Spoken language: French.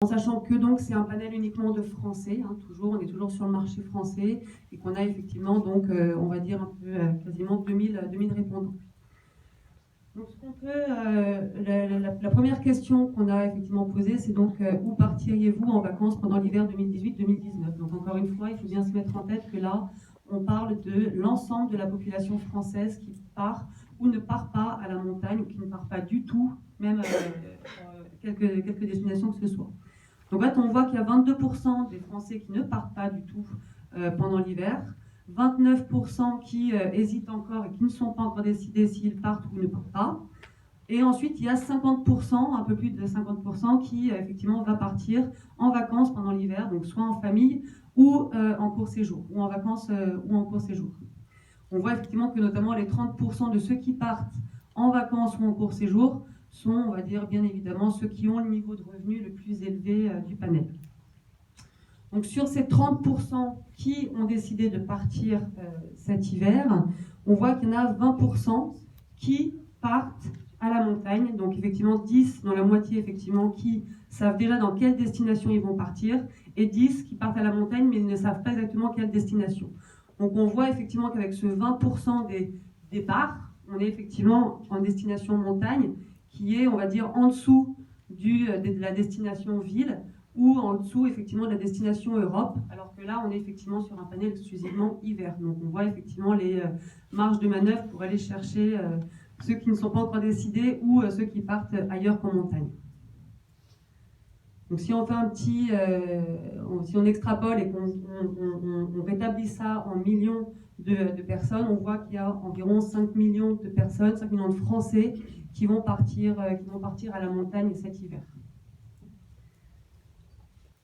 En sachant que donc c'est un panel uniquement de Français, hein, on est toujours sur le marché français, et qu'on a effectivement donc, on va dire un peu quasiment 2000 répondants. Donc, la première question qu'on a effectivement posée, c'est donc où partiriez-vous en vacances pendant l'hiver 2018-2019 ? Donc encore une fois, il faut bien se mettre en tête que là, on parle de l'ensemble de la population française qui part ou ne part pas à la montagne, ou qui ne part pas du tout, même quelques destinations que ce soit. Donc là, on voit qu'il y a 22% des Français qui ne partent pas du tout pendant l'hiver, 29% qui hésitent encore et qui ne sont pas encore décidés s'ils partent ou ne partent pas. Et ensuite, il y a 50%, un peu plus de 50%, qui effectivement va partir en vacances pendant l'hiver, donc soit en famille ou en court séjour, ou en vacances ou en court séjour. On voit effectivement que notamment les 30% de ceux qui partent en vacances ou en court séjour sont, on va dire, bien évidemment, ceux qui ont le niveau de revenu le plus élevé du panel. Donc sur ces 30% qui ont décidé de partir cet hiver, on voit qu'il y en a 20% qui partent à la montagne, donc effectivement 10 dans la moitié effectivement qui savent déjà dans quelle destination ils vont partir, et 10 qui partent à la montagne mais ils ne savent pas exactement quelle destination. Donc on voit effectivement qu'avec ce 20% des départs, on est effectivement en destination montagne, qui est, on va dire, en dessous de la destination ville, ou en dessous effectivement de la destination Europe, alors que là on est effectivement sur un panel exclusivement hiver. Donc on voit effectivement les marges de manœuvre pour aller chercher ceux qui ne sont pas encore décidés ou ceux qui partent ailleurs qu'en montagne. Donc si on fait si on extrapole et qu'on rétablit ça en millions de personnes, on voit qu'il y a environ 5 millions de personnes, 5 millions de Français qui vont partir à la montagne cet hiver.